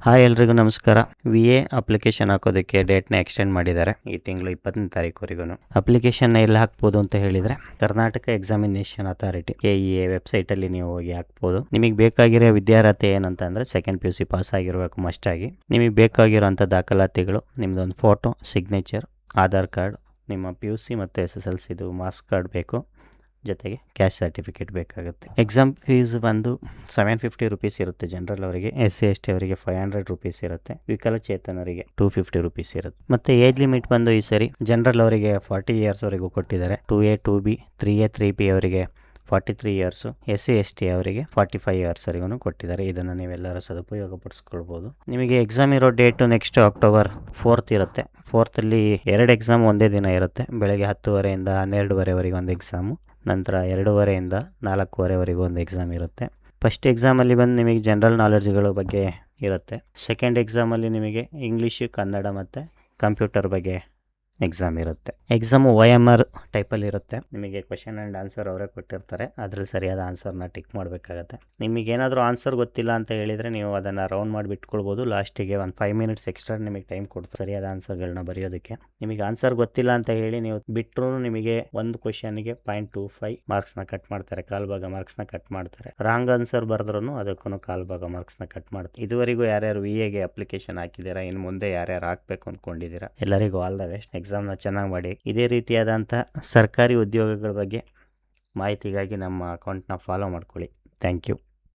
Hi ಎಲ್ರಿಗೂ ನಮಸ್ಕಾರ. VA application ಹಾಕೋದಕ್ಕೆ ಡೇಟ್ನ ಎಕ್ಸ್ಟೆಂಡ್ ಮಾಡಿದ್ದಾರೆ ಈ ತಿಂಗಳು 20ನೇ ತಾರೀಕುವರೆಗೂ. ಅಪ್ಲಿಕೇಶನ್ನ ಎಲ್ಲಿ ಹಾಕ್ಬೋದು ಅಂತ ಹೇಳಿದರೆ ಕರ್ನಾಟಕ ಎಕ್ಸಾಮಿನೇಷನ್ ಅಥಾರಿಟಿ KEA ವೆಬ್ಸೈಟಲ್ಲಿ ನೀವು ಹೋಗಿ ಹಾಕ್ಬೋದು. ನಿಮಗೆ ಬೇಕಾಗಿರೋ ವಿದ್ಯಾರ್ಹತೆ ಏನಂತಂದರೆ ಸೆಕೆಂಡ್ PUC ಪಾಸ್ ಆಗಿರಬೇಕು ಮಸ್ಟ್ ಆಗಿ. ನಿಮಗೆ ಬೇಕಾಗಿರೋಂಥ ದಾಖಲಾತಿಗಳು ನಿಮ್ಮದೊಂದು ಫೋಟೋ, ಸಿಗ್ನೇಚರ್, ಆಧಾರ್ ಕಾರ್ಡ್, ನಿಮ್ಮ PUC ಮತ್ತು SSLCದು ಮಾರ್ಕ್ಸ್ ಕಾರ್ಡ್ ಬೇಕು, ಜೊತೆಗೆ ಕ್ಯಾಶ್ ಸರ್ಟಿಫಿಕೇಟ್ ಬೇಕಾಗುತ್ತೆ. ಎಕ್ಸಾಮ್ ಫೀಸ್ ಬಂದು 750 ರುಪೀಸ್ ಇರುತ್ತೆ ಜನರಲ್ ಅವರಿಗೆ, SC ST ಅವರಿಗೆ 500 ರುಪೀಸ್ ಇರುತ್ತೆ, ವಿಕಲಚೇತನರಿಗೆ 250 ರುಪೀಸ್ ಇರುತ್ತೆ. ಮತ್ತು ಏಜ್ ಲಿಮಿಟ್ ಬಂದು ಈ ಸರಿ ಜನರಲ್ ಅವರಿಗೆ 40 ಇಯರ್ಸ್ ವರೆಗೂ ಕೊಟ್ಟಿದ್ದಾರೆ. 2A 2B 3A 3B ಅವರಿಗೆ 43 ಇಯರ್ಸು, SC ST ಅವರಿಗೆ 45 ಇಯರ್ಸ್ ವರೆಗೂ ಕೊಟ್ಟಿದ್ದಾರೆ. ಇದನ್ನು ನೀವೆಲ್ಲರೂ ಸದುಪಯೋಗ ಪಡಿಸ್ಕೊಳ್ಬೋದು. ನಿಮಗೆ ಎಕ್ಸಾಮ್ ಇರೋ ಡೇಟು ನೆಕ್ಸ್ಟ್ ಅಕ್ಟೋಬರ್ 4th ಇರುತ್ತೆ. 4th ಎರಡು ಎಕ್ಸಾಮ್ ಒಂದೇ ದಿನ ಇರುತ್ತೆ. ಬೆಳಗ್ಗೆ 10:30 ಇಂದ 12:30ವರೆಗೆ ಒಂದು ಎಕ್ಸಾಮು, ನಂತರ 2:30 ಇಂದ 4:15ವರೆಗೂ ಒಂದು ಎಕ್ಸಾಮ್ ಇರುತ್ತೆ. ಫಸ್ಟ್ ಎಕ್ಸಾಮಲ್ಲಿ ಬಂದು ನಿಮಗೆ ಜನರಲ್ ನಾಲೆಡ್ಜ್ಗಳ ಬಗ್ಗೆ ಇರುತ್ತೆ. ಸೆಕೆಂಡ್ ಎಕ್ಸಾಮಲ್ಲಿ ನಿಮಗೆ ಇಂಗ್ಲೀಷು, ಕನ್ನಡ ಮತ್ತು ಕಂಪ್ಯೂಟರ್ ಬಗ್ಗೆ ಎಕ್ಸಾಮ್ ಇರುತ್ತೆ. ಎಕ್ಸಾಮು OMR ಟೈಪಲ್ಲಿ ಇರುತ್ತೆ. ನಿಮಗೆ ಕ್ವೆಶನ್ ಆ್ಯಂಡ್ ಆನ್ಸರ್ ಅವರೇ ಕೊಟ್ಟಿರ್ತಾರೆ, ಅದರಲ್ಲಿ ಸರಿಯಾದ ಆನ್ಸರ್ನ ಟಿಕ್ ಮಾಡಬೇಕಾಗತ್ತೆ. ನಿಮಗೇನಾದರೂ ಆನ್ಸರ್ ಗೊತ್ತಿಲ್ಲ ಅಂತ ಹೇಳಿದರೆ ನೀವು ಅದನ್ನು ರೌಂಡ್ ಮಾಡಿ ಬಿಟ್ಕೊಳ್ಬೋದು. ಲಾಸ್ಟಿಗೆ ಒಂದು 5 ಮಿನಿಟ್ಸ್ ಎಕ್ಸ್ಟ್ರಾ ನಿಮಗೆ ಟೈಮ್ ಕೊಡ್ತಾರೆ ಸರಿಯಾದ ಆನ್ಸರ್ಗಳನ್ನ ಬರೆಯೋದಕ್ಕೆ. ನಿಮಗೆ ಆನ್ಸರ್ ಗೊತ್ತಿಲ್ಲ ಅಂತ ಹೇಳಿ ನೀವು ಬಿಟ್ಟರು ನಿಮಗೆ ಒಂದು ಕ್ವೆಶನ್ಗೆ 0.25 ಮಾರ್ಕ್ಸ್ನ ಕಟ್ ಮಾಡ್ತಾರೆ, ಕಾಲ್ಭಾಗ ಮಾರ್ಕ್ಸ್ನ ಕಟ್ ಮಾಡ್ತಾರೆ. ರಾಂಗ್ ಆನ್ಸರ್ ಬರೆದ್ರೂ ಅದಕ್ಕೂ ಕಾಲ್ಭಾಗ ಮಾರ್ಕ್ಸ್ನ ಕಟ್ ಮಾಡ್ತಾರೆ. ಇದುವರೆಗೂ ಯಾರ್ಯಾರು VAಗೆ ಅಪ್ಲಿಕೇಶನ್ ಹಾಕಿದ್ದೀರಾ, ಇನ್ನು ಮುಂದೆ ಯಾರ್ಯಾರು ಹಾಕಬೇಕು ಅಂದ್ಕೊಂಡಿದ್ದೀರಾ, ಎಲ್ಲರಿಗೂ ಆಲ್ ದ ಬೆಸ್ಟ್. ಎಕ್ಸಾಮ್ನ ಚೆನ್ನಾಗಿ ಮಾಡಿ. ಇದೇ ರೀತಿಯಾದಂಥ ಸರ್ಕಾರಿ ಉದ್ಯೋಗಗಳ ಬಗ್ಗೆ ಮಾಹಿತಿಗಾಗಿ ನಮ್ಮ ಅಕೌಂಟ್ನ ಫಾಲೋ ಮಾಡ್ಕೊಳ್ಳಿ. Thank you.